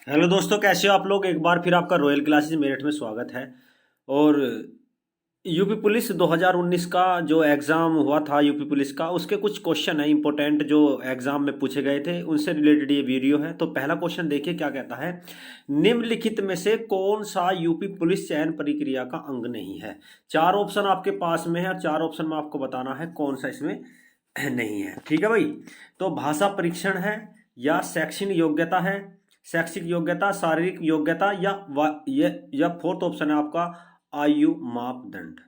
Hello दोस्तों, कैसे हो आप लोग। एक बार फिर आपका रॉयल क्लासेस मेरठ में स्वागत है। और यूपी पुलिस 2019 का जो एग्ज़ाम हुआ था यूपी पुलिस का, उसके कुछ क्वेश्चन है इंपॉर्टेंट जो एग्ज़ाम में पूछे गए थे, उनसे रिलेटेड ये वीडियो है। तो पहला क्वेश्चन देखिए क्या कहता है। निम्नलिखित में से कौन सा यूपी पुलिस चयन प्रक्रिया का अंग नहीं है। चार ऑप्शन आपके पास में है और चार ऑप्शन में आपको बताना है कौन सा इसमें नहीं है। ठीक है भाई। तो भाषा परीक्षण है, या शैक्षणिक योग्यता है, शैक्षिक योग्यता, शारीरिक योग्यता, या फोर्थ ऑप्शन है आपका आयु मापदंड।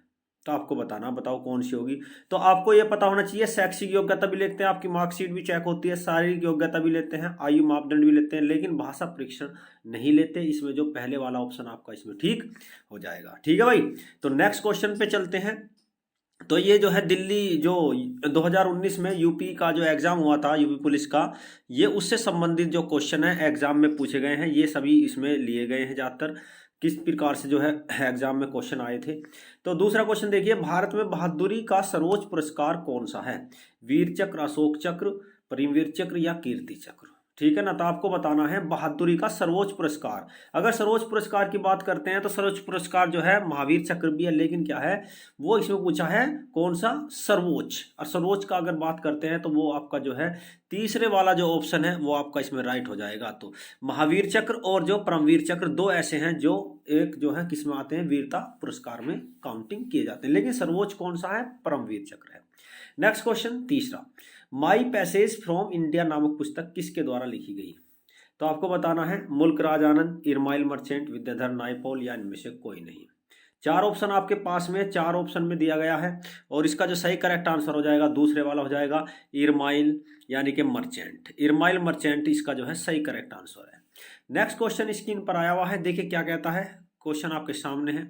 तो आपको बताना, बताओ कौन सी होगी। तो आपको ये पता होना चाहिए, शैक्षिक योग्यता भी लेते हैं, आपकी मार्कशीट भी चेक होती है, शारीरिक योग्यता भी लेते हैं, आयु मापदंड भी लेते हैं, लेकिन भाषा परीक्षण नहीं लेते। इसमें जो पहले वाला ऑप्शन आपका इसमें ठीक हो जाएगा। ठीक है भाई। तो नेक्स्ट क्वेश्चन पे चलते हैं। तो ये जो है दिल्ली जो 2019 में यूपी का जो एग्जाम हुआ था यूपी पुलिस का, ये उससे संबंधित जो क्वेश्चन है एग्जाम में पूछे गए हैं, ये सभी इसमें लिए गए हैं ज़्यादातर, किस प्रकार से जो है एग्जाम में क्वेश्चन आए थे। तो दूसरा क्वेश्चन देखिए, भारत में बहादुरी का सर्वोच्च पुरस्कार कौन सा है। वीर चक्र, अशोक चक्र, परमवीर चक्र, या कीर्ति चक्र। ठीक है ना। तो आपको बताना है बहादुरी का सर्वोच्च पुरस्कार। अगर सर्वोच्च पुरस्कार की बात करते हैं तो सर्वोच्च पुरस्कार जो है महावीर चक्र भी है, लेकिन क्या है वो इसमें पूछा है कौन सा सर्वोच्च। और सर्वोच्च का अगर बात करते हैं तो वो आपका जो है तीसरे वाला जो ऑप्शन है वो आपका इसमें राइट हो जाएगा। तो महावीर चक्र और जो परमवीर चक्र, दो ऐसे हैं जो एक जो है किस में आते हैं, वीरता पुरस्कार में काउंटिंग किए जाते हैं, लेकिन सर्वोच्च कौन सा है, परमवीर चक्र है। नेक्स्ट क्वेश्चन तीसरा, माई पैसेज फ्रॉम इंडिया नामक पुस्तक किसके द्वारा लिखी गई। तो आपको बताना है मुल्क राज आनंद, इरमाइल मर्चेंट, विद्याधर नायपॉल, या इनमें से कोई नहीं। चार ऑप्शन आपके पास में, चार ऑप्शन में दिया गया है, और इसका जो सही करेक्ट आंसर हो जाएगा दूसरे वाला हो जाएगा इरमाइल, यानी कि मर्चेंट। इरमाइल मर्चेंट इसका जो है सही करेक्ट आंसर है। नेक्स्ट क्वेश्चन स्क्रीन पर आया हुआ है, देखिए क्या कहता है। क्वेश्चन आपके सामने है,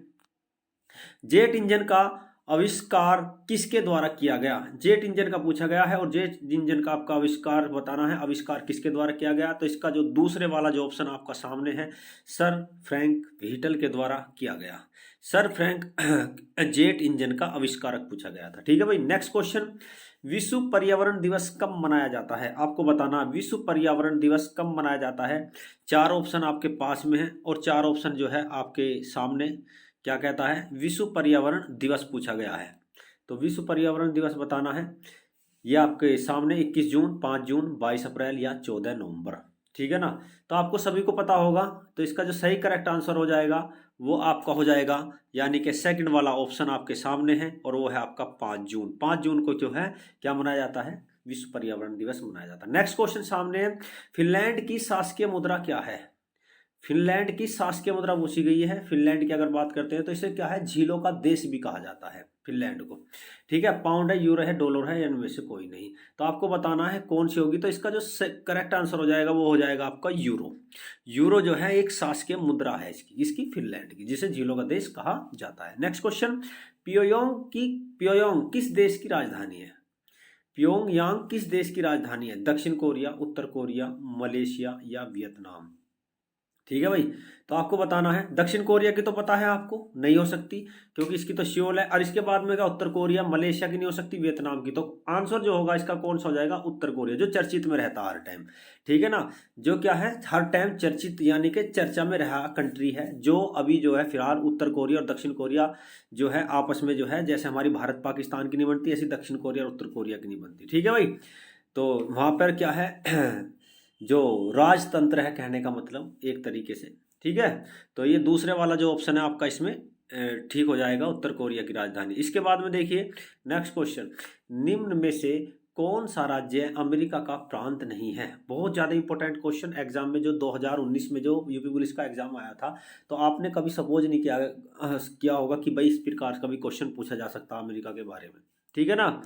जेट इंजन का आविष्कार किसके द्वारा किया गया। जेट इंजन का पूछा गया है और जेट इंजन का आपका आविष्कार बताना है, आविष्कार किसके द्वारा किया गया। तो इसका जो दूसरे वाला जो ऑप्शन आपका सामने है, सर फ्रैंक व्हीटल के द्वारा किया गया। सर फ्रैंक जेट इंजन का आविष्कारक पूछा गया था। ठीक है भाई। नेक्स्ट क्वेश्चन, विश्व पर्यावरण दिवस कब मनाया जाता है। आपको बताना विश्व पर्यावरण दिवस कब मनाया जाता है। चार ऑप्शन आपके पास में है और चार ऑप्शन जो है आपके सामने क्या कहता है, विश्व पर्यावरण दिवस पूछा गया है। तो विश्व पर्यावरण दिवस बताना है, ये आपके सामने 21 जून, 5 जून, 22 अप्रैल, या 14 नवंबर। ठीक है ना। तो आपको सभी को पता होगा, तो इसका जो सही करेक्ट आंसर हो जाएगा वो आपका हो जाएगा, यानी कि सेकंड वाला ऑप्शन आपके सामने है, और वो है आपका 5 जून। 5 जून को जो है क्या मनाया जाता है, विश्व पर्यावरण दिवस मनाया जाता है। नेक्स्ट क्वेश्चन सामने है, फिनलैंड की शासकीय मुद्रा क्या है। फिनलैंड की शासकीय मुद्रा पूछी गई है। फिनलैंड की अगर बात करते हैं तो इसे क्या है, झीलों का देश भी कहा जाता है फिनलैंड को। ठीक है, पाउंड है, यूरो है, डॉलर है, या इनमें से कोई नहीं। तो आपको बताना है कौन सी होगी। तो इसका जो करेक्ट आंसर हो जाएगा वो हो जाएगा आपका यूरो। यूरो जो है एक शासकीय मुद्रा है इसकी फिनलैंड की, जिसे झीलों का देश कहा जाता है। नेक्स्ट क्वेश्चन, पियोंग किस देश की राजधानी है। प्योंगयांग किस देश की राजधानी है। दक्षिण कोरिया, उत्तर कोरिया, मलेशिया, या वियतनाम। ठीक है भाई। तो आपको बताना है, दक्षिण कोरिया की तो पता है आपको नहीं हो सकती, क्योंकि इसकी तो सियोल है, और इसके बाद में क्या, उत्तर कोरिया, मलेशिया की नहीं हो सकती, वियतनाम की। तो आंसर जो होगा इसका कौन सा हो जाएगा, उत्तर कोरिया, जो चर्चित में रहता है हर टाइम। ठीक है ना, जो क्या है हर टाइम चर्चित यानी कि चर्चा में रहा कंट्री है, जो अभी जो है फिलहाल उत्तर कोरिया और दक्षिण कोरिया जो है आपस में जो है, जैसे हमारी भारत पाकिस्तान की नहीं बनती, ऐसी दक्षिण कोरिया और उत्तर कोरिया की नहीं बनती। ठीक है भाई। तो वहां पर क्या है जो राजतंत्र है, कहने का मतलब एक तरीके से। ठीक है। तो ये दूसरे वाला जो ऑप्शन है आपका इसमें ठीक हो जाएगा, उत्तर कोरिया की राजधानी। इसके बाद में देखिए नेक्स्ट क्वेश्चन, निम्न में से कौन सा राज्य अमेरिका का प्रांत नहीं है। बहुत ज़्यादा इंपॉर्टेंट क्वेश्चन एग्जाम में, जो 2019 में जो यूपी पुलिस का एग्जाम आया था, तो आपने कभी सपोज नहीं किया होगा कि भाई इस प्रकार का भी क्वेश्चन पूछा जा सकता है अमेरिका के बारे में। ठीक है ना।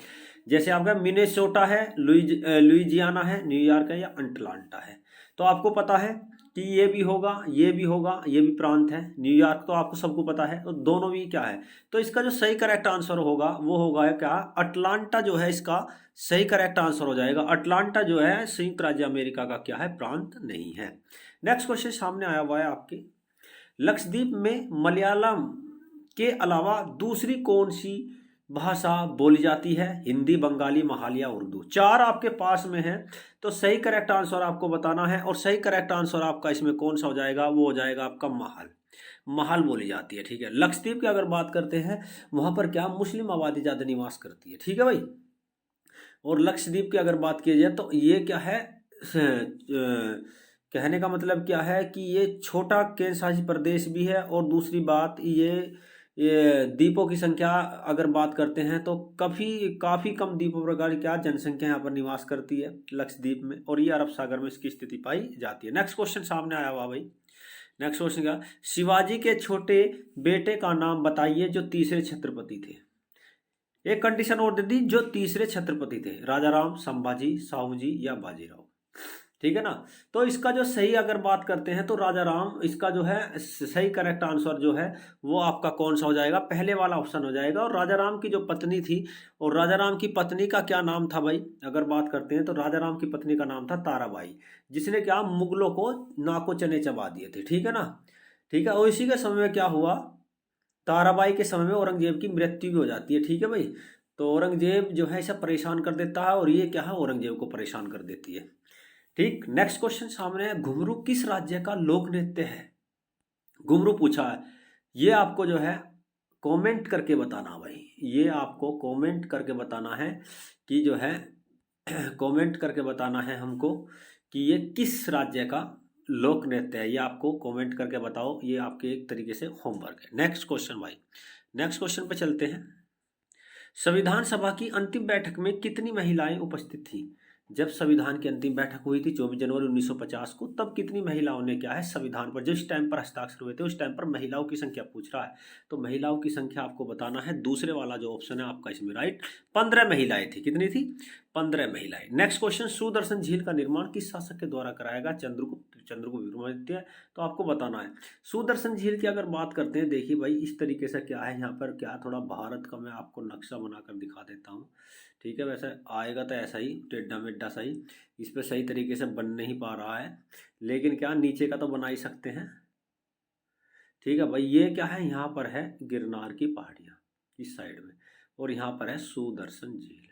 जैसे आपका मिनेसोटा है, लुइजियाना है, न्यूयॉर्क है, या अटलांटा है। तो आपको पता है कि ये भी होगा, ये भी होगा, ये भी प्रांत है। न्यूयॉर्क तो आपको सबको पता है, तो दोनों भी क्या है। तो इसका जो सही करेक्ट आंसर होगा वो होगा क्या, अटलांटा जो है इसका सही करेक्ट आंसर हो जाएगा। अटलांटा जो है संयुक्त राज्य अमेरिका का क्या है, प्रांत नहीं है। नेक्स्ट क्वेश्चन सामने आया हुआ है आपके, लक्षद्वीप में मलयालम के अलावा दूसरी कौन सी भाषा बोली जाती है? हिंदी, बंगाली, महाली या उर्दू। चार आपके पास में है, तो सही करेक्ट आंसर आपको बताना है। और सही करेक्ट आंसर आपका इसमें कौन सा हो जाएगा? वो हो जाएगा आपका महाल। महाल बोली जाती है, ठीक है। लक्षद्वीप की अगर बात करते हैं, वहां पर क्या मुस्लिम आबादी ज्यादा निवास करती है, ठीक है भाई। और लक्षद्वीप की अगर बात की जाए तो ये क्या है, कहने का मतलब क्या है कि ये छोटा केंद्र शासित प्रदेश भी है। और दूसरी बात, ये द्वीपों की संख्या अगर बात करते हैं तो काफ़ी कम द्वीपों प्रकार क्या जनसंख्या यहाँ पर निवास करती है लक्षद्वीप में। और ये अरब सागर में इसकी स्थिति पाई जाती है। नेक्स्ट क्वेश्चन सामने आया हुआ भाई। नेक्स्ट क्वेश्चन क्या, शिवाजी के छोटे बेटे का नाम बताइए जो तीसरे छत्रपति थे। एक कंडीशन और दे दी, जो तीसरे छत्रपति थे, राजा राम, संभाजी, शाहू जी या बाजीराव, ठीक है ना। तो इसका जो सही अगर बात करते हैं तो राजा राम इसका जो है सही करेक्ट आंसर जो है वो आपका कौन सा हो जाएगा? पहले वाला ऑप्शन हो जाएगा। और राजा राम की जो पत्नी थी, और राजा राम की पत्नी का क्या नाम था भाई? अगर बात करते हैं तो राजा राम की पत्नी का नाम था ताराबाई, जिसने क्या मुगलों को नाको चने चबा दिए थे, ठीक है ना। ठीक है। और इसी के समय में क्या हुआ, ताराबाई के समय में औरंगजेब की मृत्यु भी हो जाती है, ठीक है भाई। तो औरंगजेब जो है इसे परेशान कर देता है, और ये क्या है, औरंगजेब को परेशान कर देती है, ठीक। नेक्स्ट क्वेश्चन सामने है, घुंघरू किस राज्य का लोक नृत्य है? घुंघरू पूछा है, ये आपको जो है कमेंट करके बताना भाई, ये आपको कमेंट करके बताना है कि जो है कमेंट करके बताना है हमको कि ये किस राज्य का लोक नृत्य है। ये आपको कमेंट करके बताओ, ये आपके एक तरीके से होमवर्क है। नेक्स्ट क्वेश्चन भाई, नेक्स्ट क्वेश्चन पे चलते हैं। संविधान सभा की अंतिम बैठक में कितनी महिलाएं उपस्थित थी? जब संविधान की अंतिम बैठक हुई थी 24 जनवरी 1950 को, तब कितनी महिलाओं ने क्या है संविधान पर जिस टाइम पर हस्ताक्षर हुए थे उस टाइम पर महिलाओं की संख्या पूछ रहा है। तो महिलाओं की संख्या आपको बताना है, दूसरे वाला जो ऑप्शन है आपका इसमें राइट, 15 महिलाएं थी। कितनी थी? 15 महिलाएं। नेक्स्ट क्वेश्चन, सुदर्शन झील का निर्माण किस शासक के द्वारा कराया गया? चंद्रगुप्त विक्रमादित्य। तो आपको बताना है सुदर्शन झील की अगर बात करते हैं, देखिए भाई इस तरीके से क्या है, यहाँ पर क्या थोड़ा भारत का मैं आपको नक्शा बनाकर दिखा देता हूँ, ठीक है। वैसे आएगा तो ऐसा ही टेढ़ा मेढ़ा सही, इस पर सही तरीके से बन नहीं पा रहा है, लेकिन क्या नीचे का तो बना ही सकते हैं, ठीक है भाई। ये क्या है, यहाँ पर है गिरनार की पहाड़ियाँ इस साइड में, और यहाँ पर है सुदर्शन झील।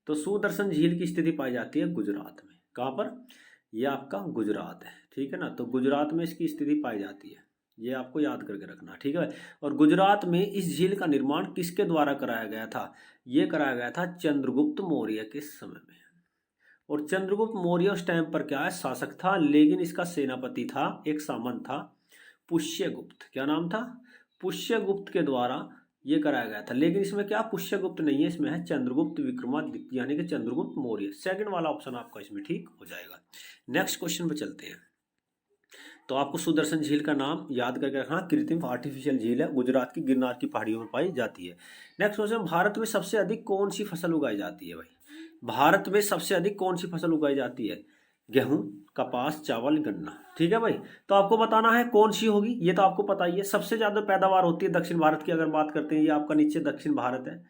तो सुदर्शन झील की स्थिति पाई जाती है गुजरात में। कहाँ पर? ये आपका गुजरात है, ठीक है ना। तो गुजरात में इसकी स्थिति पाई जाती है, ये आपको याद करके रखना, ठीक है। और गुजरात में इस झील का निर्माण किसके द्वारा कराया गया था? ये कराया गया था चंद्रगुप्त मौर्य के समय में। और चंद्रगुप्त मौर्य उस टाइम पर क्या है, शासक था, लेकिन इसका सेनापति था, एक सामंत था, पुष्यगुप्त। क्या नाम था? पुष्यगुप्त के द्वारा ये कराया गया था। लेकिन इसमें क्या पुष्यगुप्त नहीं है, इसमें है चंद्रगुप्त विक्रमादित्य, यानी कि चंद्रगुप्त मौर्य। सेकंड वाला ऑप्शन आपका इसमें ठीक हो जाएगा। नेक्स्ट क्वेश्चन पे चलते हैं। तो आपको सुदर्शन झील का नाम याद करके रखना, कृत्रिम आर्टिफिशियल झील है, गुजरात की गिरनार की पहाड़ियों में पाई जाती है। नेक्स्ट क्वेश्चन, भारत में सबसे अधिक कौन सी फसल उगाई जाती है भाई? भारत में सबसे अधिक कौन सी फसल उगाई जाती है? गेहूं, कपास, चावल, गन्ना, ठीक है भाई। तो आपको बताना है कौन सी होगी, ये तो आपको पता ही है। सबसे ज्यादा पैदावार होती है दक्षिण भारत की, अगर बात करते हैं, ये आपका नीचे दक्षिण भारत है।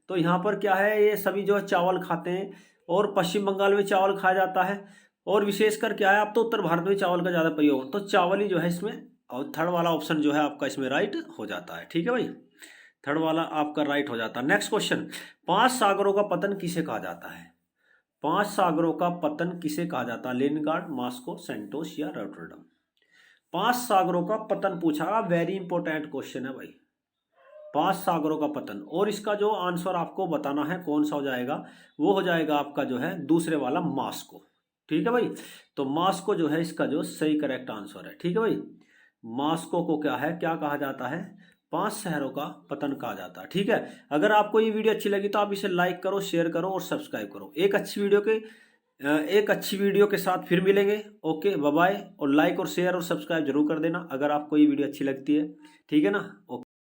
तो यहाँ पर क्या है, ये सभी जो है चावल खाते हैं, और पश्चिम बंगाल में चावल खाया जाता है, और विशेषकर क्या है, अब तो उत्तर भारत में चावल का ज्यादा प्रयोग, तो चावल ही जो है इसमें, और थर्ड वाला ऑप्शन जो है आपका इसमें राइट हो जाता है, ठीक है भाई। थर्ड वाला आपका राइट हो जाता है। नेक्स्ट क्वेश्चन, 5 सागरों का पतन किसे कहा जाता है? 5 सागरों का पतन किसे कहा जाता है? लेनिनग्राड, मॉस्को, सेंटोस या रॉटरडम। 5 सागरों का पतन पूछा, वेरी इंपॉर्टेंट क्वेश्चन है भाई, 5 सागरों का पतन। और इसका जो आंसर आपको बताना है कौन सा हो जाएगा, वो हो जाएगा आपका जो है दूसरे वाला मॉस्को, ठीक है भाई। तो मॉस्को जो है इसका जो सही करेक्ट आंसर है, ठीक है भाई। मॉस्को को क्या है, क्या कहा जाता है? 5 शहरों का पतन कहा जाता है, ठीक है। अगर आपको ये वीडियो अच्छी लगी तो आप इसे लाइक करो, शेयर करो और सब्सक्राइब करो। एक अच्छी वीडियो के साथ फिर मिलेंगे। Okay, bye bye. और लाइक और शेयर और सब्सक्राइब जरूर कर देना अगर आपको ये वीडियो अच्छी लगती है, ठीक है ना। ओके।